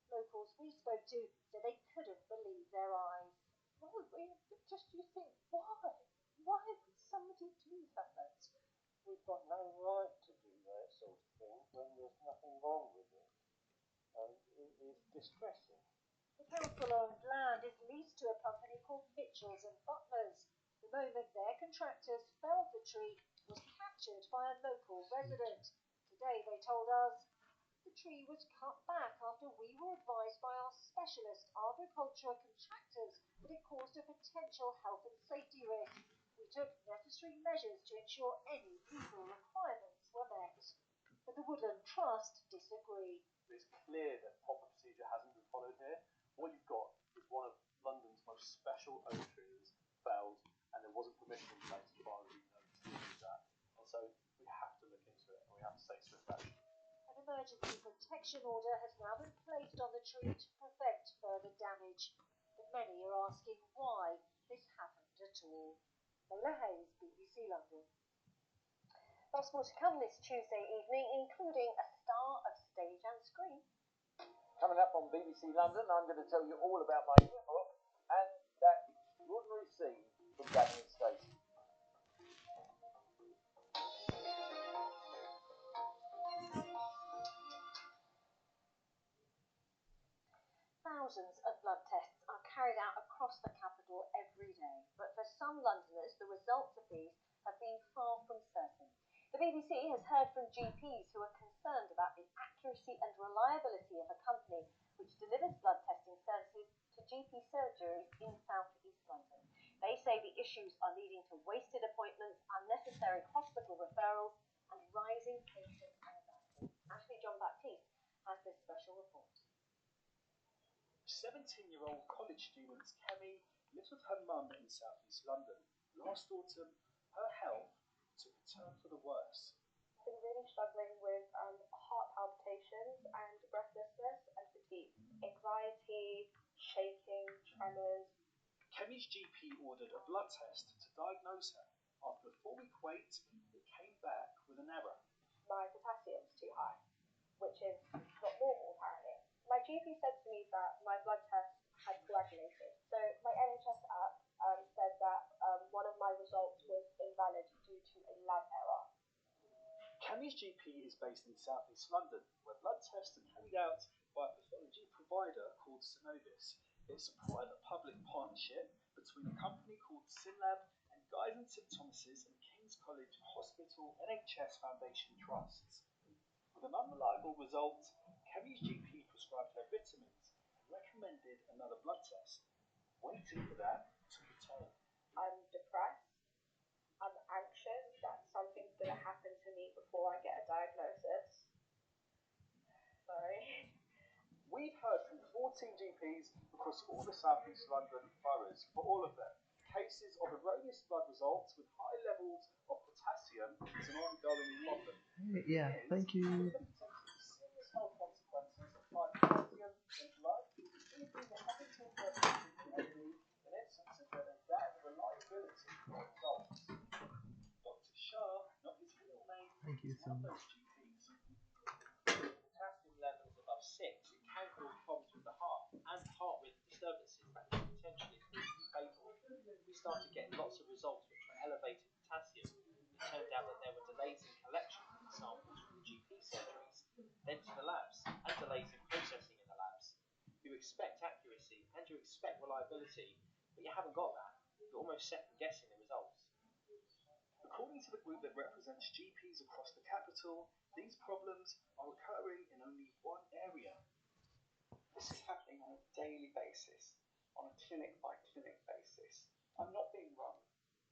Locals we spoke to said they couldn't believe their eyes. Well, just you think, why? Why would somebody do that? We've got no right to do that sort of thing when there's nothing wrong with it. And it is distressing. The council-owned land is leased to a company called Mitchells and Butlers. The moment their contractors felled the tree was captured by a local resident. Today they told us the tree was cut back after we were advised by our specialist arboriculture contractors that it caused a potential health and safety risk. We took necessary measures to ensure any legal requirements were met. But the Woodland Trust disagree. It's clear that proper procedure hasn't been followed here. What you've got is one of London's most special oak trees felled, and there wasn't permission in place as far as we know to do that. And so we have to look into it, and we have to take swift action. An emergency protection order has now been placed on the tree to prevent further damage. But many are asking why this happened at all. Layla Hayes, BBC London. Lots more to come this Tuesday evening, including a star of stage and screen. Coming up on BBC London, I'm going to tell you all about my new book and that extraordinary scene from Gathering Station. Thousands of blood tests are carried out across the capital every day, but for some Londoners, the results of these have been far from certain. The BBC has heard from GPs who are concerned about the accuracy and reliability of a company which delivers blood testing services to GP surgeries in South East London. They say the issues are leading to wasted appointments, unnecessary hospital referrals, and rising patient anxiety. Ashley John Baptiste has this special report. 17-year-old college student Kemi lives with her mum in South East London. Last autumn, her health took a turn for the worse. I've been really struggling with heart palpitations and breathlessness and fatigue. anxiety, shaking, tremors. Kemi's GP ordered a blood test to diagnose her. After a 4-week wait, it came back with an error. My potassium's too high, which is not normal apparently. My GP said to me that my blood test had coagulated. So my NHS app said that one of my results was invalid due to a lab error. Kemi's GP is based in South East London, where blood tests are carried out by a pathology provider called Synovis. It's a private-public partnership between a company called SynLab and Guy's and St Thomas's and King's College Hospital NHS Foundation Trusts. With an unreliable result, Kemi's GP prescribed her vitamins and recommended another blood test. Waiting for that took a toll. I'm depressed. I'm anxious that something's going to happen to me before I get a diagnosis. Sorry. We've heard from 14 GPs across all the South East London boroughs. For all of them, cases of erroneous blood results with high levels of potassium is an ongoing problem. Yeah, thank you. Serious health consequences of high potassium in blood. GPs are having to address frequently in instances where they doubt the reliability of results. Dr. Shah, not his real name, Thank you is so one of much. those GPs. Potassium levels above 6, it can cause problems with the heart and heart rhythm disturbances that can potentially prove fatal. We started getting lots of results which were elevated potassium. It turned out that there were delays in collection of the samples from the GP surgeries, then to the labs, and delays in processing in the labs. You expect accuracy and you expect reliability, but you haven't got that. You're almost second guessing the results. According to the group that represents GPs across the capital, these problems are occurring in only one area. This is happening on a daily basis, on a clinic-by-clinic basis. I'm not being rung.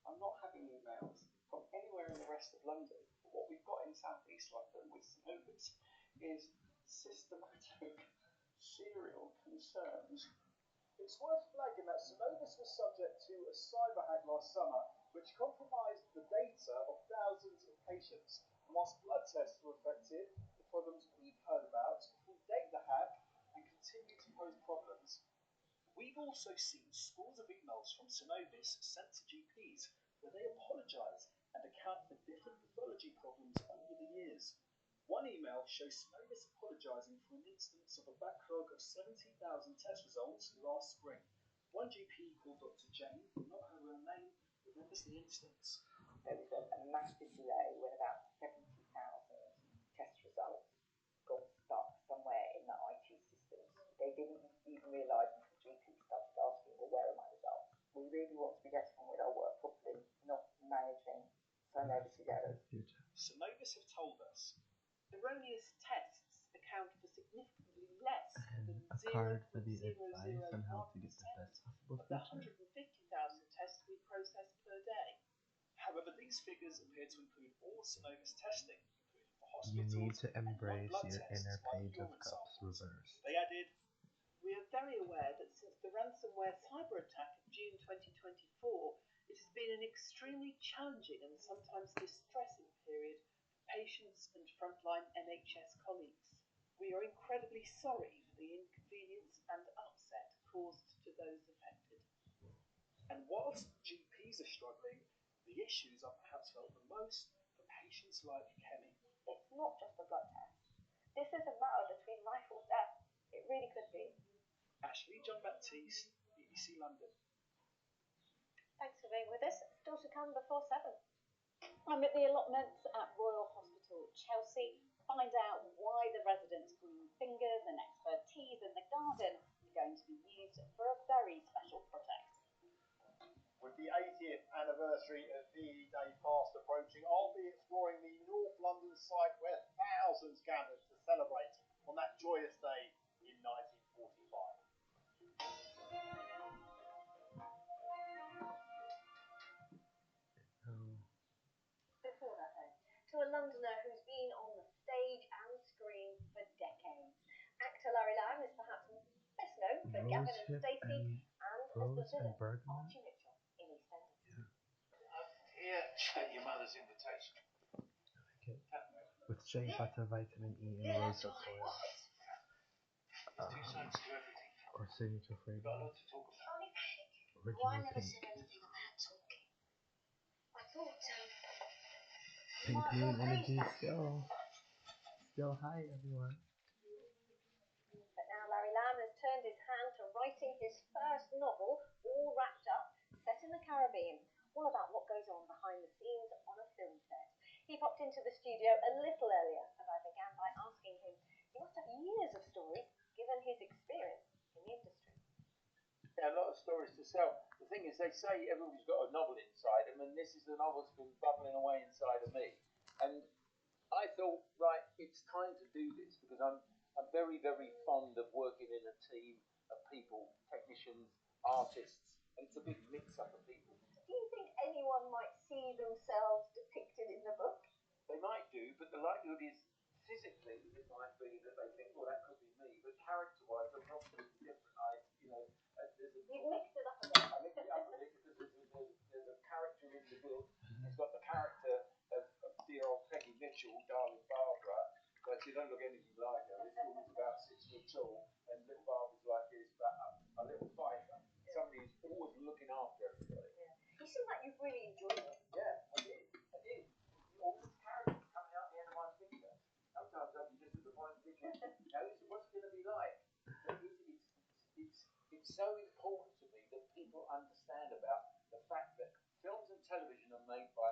I'm not having emails from anywhere in the rest of London. But what we've got in South East London with Synovis is systematic, serial concerns. It's worth flagging that Synovis was subject to a cyber hack last summer, which compromised the data of thousands of patients. And whilst blood tests were affected, the problems we've heard about predate the hack and continue to pose problems. We've also seen scores of emails from Synovis sent to GPs where they apologise and account for different pathology problems over the years. One email shows Synovis apologising for an instance of a backlog of 70,000 test results last spring. One GP called Dr. Jane, not her real name, remembers the instance. There was a massive delay when about 70,000 test results got stuck somewhere in the IT systems. They didn't even realise until GPs started asking, well, where are my results? We really want to be getting on with our work properly, not managing Synovis' errors. Synovis have told us erroneous tests account for significantly less than A card for the advice on how to get the best possible of the future. 150,000 tests we process per day. However, these figures appear to include all Synovis testing, including for You hospitals need to and embrace non-blood your tests inner like page of urine cups samples. reversed. They added, We are very aware that since the ransomware cyber attack of June 2024, it has been an extremely challenging and sometimes distressing period for patients and frontline NHS colleagues. We are incredibly sorry for the inconvenience and upset caused to those affected. and whilst GPs are struggling, the issues are perhaps felt the most for patients like Kemi. It's not just a blood test. This is a matter between life or death. It really could be. Ashley John Baptiste, BBC London. Thanks for being with us. Still to come before 7. I'm at the allotments at Royal Hospital, Chelsea. Find out why the residents' green fingers and expertise in the garden are going to be used for a very special project. With the 80th anniversary of VE Day fast approaching, I'll be exploring the North London site where thousands gathered to celebrate on that joyous day in 1945. Before that, though, to a Londoner who's been on the stage and screen for decades. Actor Larry Lamb is perhaps best known for Gavin and Stacey and as the villain Archie Mitchell in EastEnders. Here, check your mother's invitation. With shea butter, vitamin E, and rosehip oil. There's two sides to everything. Or signature We've got a lot to talk about. Only pink. Original Well, I never pink. said anything about talking. I thought, Pink moon energy still high, everyone. But now Larry Lamb has turned his hand to writing his first novel, all wrapped up, set in the Caribbean, all about what goes on behind the scenes on a film set. He popped into the studio a little earlier, and I began by asking him, he must have years of stories, given his experience in the industry. Yeah, a lot of stories to sell. The thing is, they say everyone's got a novel inside them, and this is the novel that's been bubbling away inside of me. And I thought, right, it's time to do this, because I'm very, very fond of working in a team of people, technicians, artists, and it's a big mix-up of people. Do you think anyone might see themselves depicted in the book? They might do, but the likelihood is, physically, it might be that they think, well, that could be me, but character-wise, I'm completely different. You've mixed it up a bit. I mixed it up a bit because there's a character in the book. It's got the character of dear old Peggy Mitchell, darling Barbara, but she don't look anything like her. This woman's about 6 foot tall, and little Barbara's like this, but a little fighter. Somebody who's always looking after everybody. Yeah. You seem like you've really enjoyed it. Yeah, I did. All these characters coming out the end of my finger. Sometimes I can just at the point thinking, what's it going to be like? It's so important to me that people understand about the fact that films and television are made by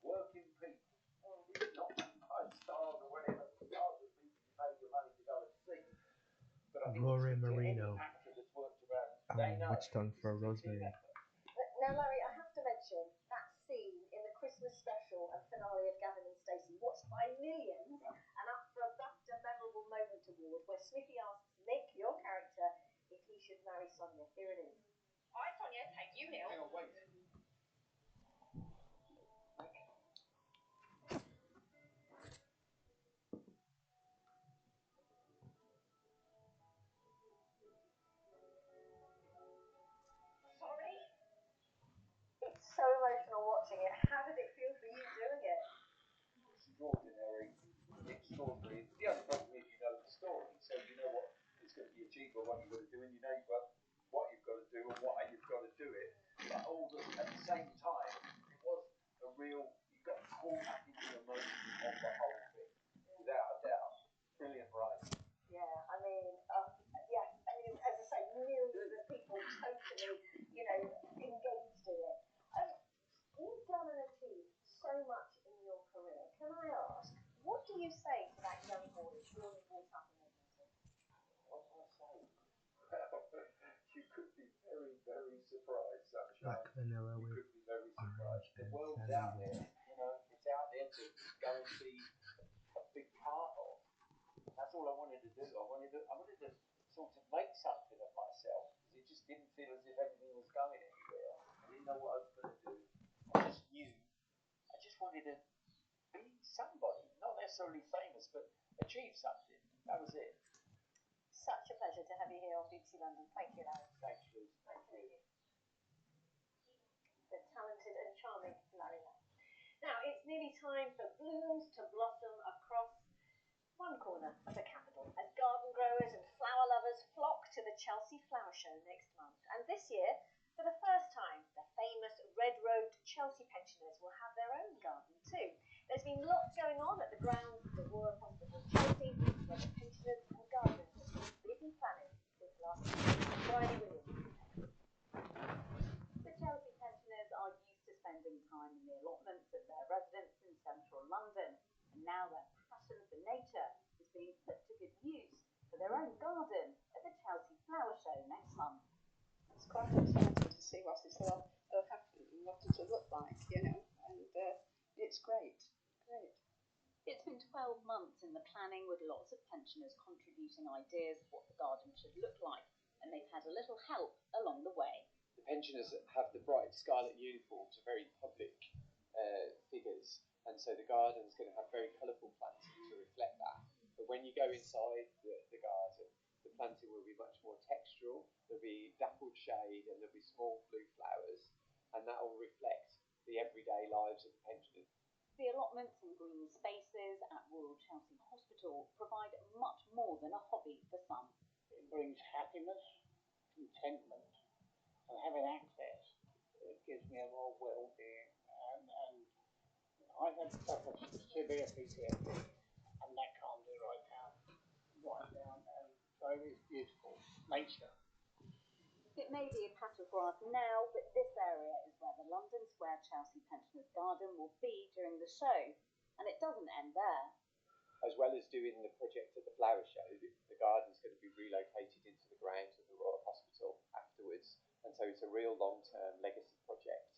working people. It's not made by stars or whatever. Stars are people you pay your money to go and see. But I think Rory any Marino. actor that's worked around, they know. Witch tongue for Rosemary. Now, Larry, I have to mention that scene in the Christmas special and finale of Gavin and Stacey, watched by millions and up for a BAFTA Memorable Moment Award, where Smithy asks Nick, your character, if he should marry Sonia. Here it is. Hi, Sonia. Take you, Neil. Hang on, wait. Sorry? It's so emotional watching it. How did it feel for you doing it? Extraordinary. The only problem is you know the story, so you know what is going to be achieved or what you've got to do, and you know what you've got to do and why you've got to do it. But at the same time, it was a real, you got caught up in the emotion of the whole thing, without a doubt. Brilliant writing. Yeah, I mean, as I say, millions of people totally, engaged in it. You've done and achieved so much in your career. Can I ask, what do you say to that young boy born and brought up in Edmonton? What do I say? You could be very, very surprised, Sunshine. Black vanilla you with could be very surprised. orange The and world's sandy out there, it's out there to go and be a big part of. That's all I wanted to do. I wanted to sort of make something of myself, because it just didn't feel as if everything was going anywhere. I didn't know what I was going to do. I just wanted to be somebody, not necessarily famous, but achieve something. That was it. Such a pleasure to have you here on BBC London. Thank you, Larry. Thanks, Liz. Thank you. The talented and charming Larry Lamb. Now, it's nearly time for blooms to blossom across one corner of the capital, as garden growers and flower lovers flock to the Chelsea Flower Show next month. And this year, for the first time, the famous red-robed Chelsea pensioners will have their own garden too. There's been lots going on at the grounds of the Royal Hospital Chelsea, where the pensioners and gardeners have been busy planning since last week. Bridie Williams. The Chelsea pensioners are used to spending time in the allotments at their residence in central London, and now their passion for nature is being put to good use for their own garden at the Chelsea Flower Show next month. It's quite exciting to see what it'll have and what it'll look like, and it's great. It's been 12 months in the planning, with lots of pensioners contributing ideas of what the garden should look like, and they've had a little help along the way. The pensioners have the bright scarlet uniforms, are very public figures, and so the garden's going to have very colourful planting to reflect that. But when you go inside the garden, the planting will be much more textural. There'll be dappled shade and there'll be small blue flowers, and that will reflect the everyday lives of the pensioners. The allotments and green spaces at Royal Chelsea Hospital provide much more than a hobby for some. In brings happiness, contentment, and having access. It gives me a lot of well-being, and I've had suffered from severe PTSD, and that calms it right down, and so it's beautiful. Nature. It may be a patch of grass now, but this area is where the London Square Chelsea Pensioners Garden will be during the show, and it doesn't end there. As well as doing the project at the flower show, the garden's going to be relocated into the grounds of the Royal Hospital afterwards, and so it's a real long-term legacy project.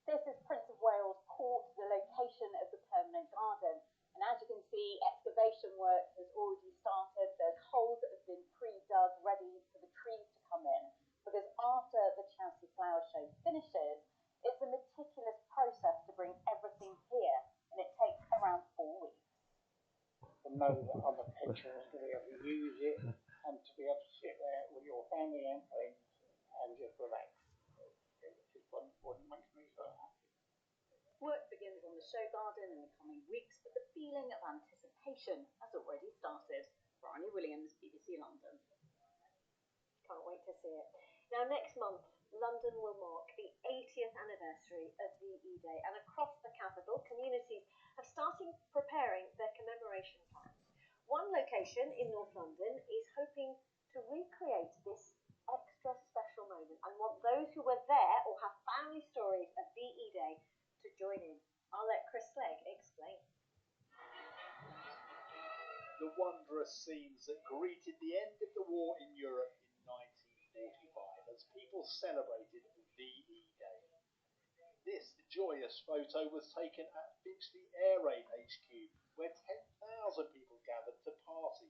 This is Prince of Wales Court, the location of the permanent garden, and as you can see, excavation work has already started. There's holes that have been pre-dug ready for the trees to come in, because after the Chelsea Flower Show finishes, it's a meticulous process to bring everything here, and it takes around 4 weeks. To know that other pensioners to be able to use it and to be able to sit there with your family and friends and just relax. It's just what makes me so happy. Work begins on the show garden in the coming weeks, but the feeling of anticipation has already started. Bryony Williams, BBC London. Can't wait to see it. Now, next month, London will mark the 80th anniversary of VE Day, and across the capital, communities have started preparing their commemoration plans. One location in North London is hoping to recreate this extra special moment and want those who were there or have family stories of VE Day to join in. I'll let Chris Clegg explain. The wondrous scenes that greeted the end of the war in Europe in 1945 as people celebrated VE Day. This joyous photo was taken at Finchley Air Raid HQ, where 10,000 people gathered to party.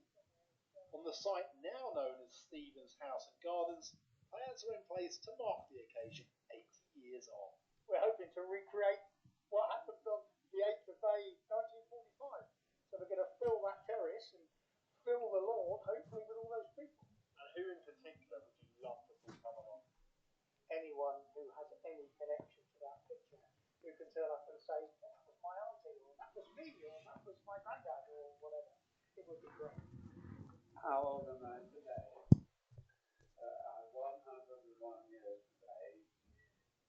On the site now known as Stephen's House and Gardens, plans are in place to mark the occasion 80 years on. We're hoping to recreate what happened on the 8th of May 1945. So we're going to fill that terrace and fill the lawn, hopefully with all those people. And who in particular would you love to see come along? Anyone who has any connection to that picture, who can turn up and say, well, that was my auntie, or that was me, or that was my granddad, or whatever. It would be great. How old am I today? I'm 101 years today.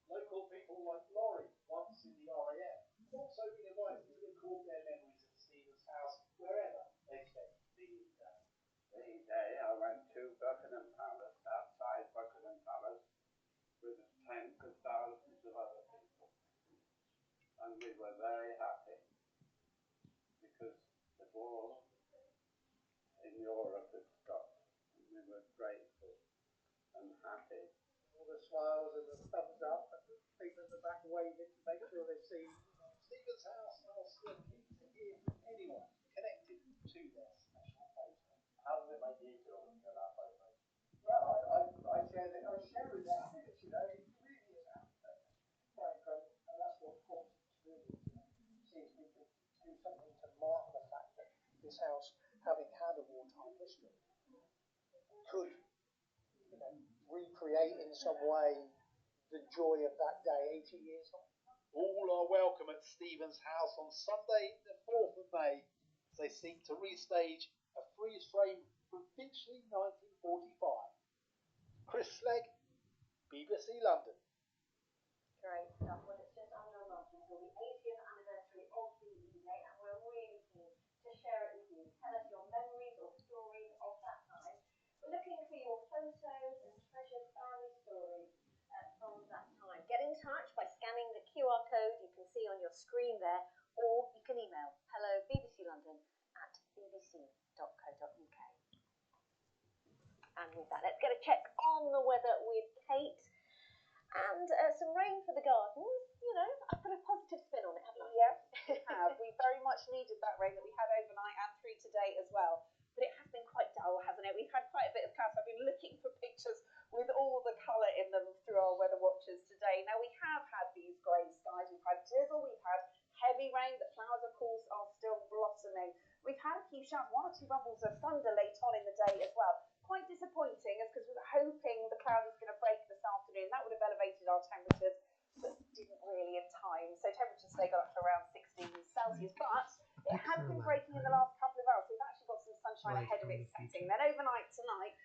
Local people like Laurie, once in the RAF, have also been invited to record their memories at Stephen's House wherever they spent VE Day. VE Day, I went to Buckingham Palace, outside Buckingham Palace, with tens of thousands of other people. And we were very happy, because the war in Europe had stopped, and we were grateful and happy. All the smiles and the thumbs up and the people in the back waving to make sure they're seen. Stephen's House are still keen to hear from anyone connected to their special photo. How does it make you feel when you get that photo? Well, I share it. I share it with our kids, you know. It really is quite incredible, and that's what prompted us really to see if we could do something to mark the fact that this house, having had a wartime history, could, you know, recreate in some way the joy of that day 80 years on. All are welcome at Stephen's House on Sunday, the 4th of May, as they seek to restage a freeze frame from Finchley 1945. Chris Clegg, BBC London. Great stuff. Well, it's just under a month until the 80th anniversary of VE Day, and we're really keen to share it with you. Tell us your memories or stories of that time. We're looking for your photos and treasured family stories from that time. Get in touch by scanning the QR code you can see on your screen there, or you can email hello@bbc.co.uk. And with that, let's get a check on the weather with Kate. And some rain for the gardens. You know, I put a positive spin on it, haven't I? Yes, we have. We very much needed that rain that we had overnight and through today as well. But it has been quite dull, hasn't it? We've had quite a bit of clouds. I've been looking for pictures with all the colour in them through our weather watchers today. Now, we have had these grey skies. We've had drizzle. We've had heavy rain. The flowers, of course, are still blossoming. We've had a few showers, 1 or 2 rumbles of thunder late on in the day as well. Quite disappointing, as because we were hoping the cloud was going to break this afternoon. That would have elevated our temperatures, but didn't really in time. So temperatures today got up to around 16 Celsius, but it has been breaking in the last couple of hours. So we've actually got some sunshine ahead of its setting. Then overnight tonight,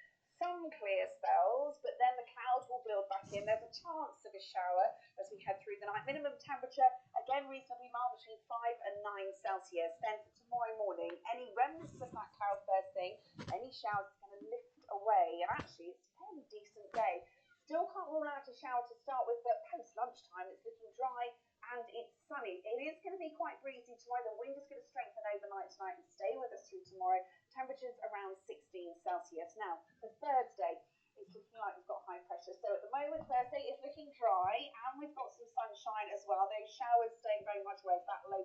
as we head through the night. Minimum temperature, again, reasonably mild between 5 and 9 Celsius. Then for tomorrow morning, any remnants of that cloud first thing, any showers are going to lift away. And actually, it's a fairly decent day. Still can't rule out a shower to start with, but post-lunchtime, it's looking dry and it's sunny. It is going to be quite breezy tomorrow. The wind is going to strengthen overnight tonight and stay with us through tomorrow. Temperatures around 16 Celsius. Now, the Thursday, it's looking like we've got high pressure. So at the moment, Thursday is looking dry and we've got some sunshine as well. Those showers staying very much where that low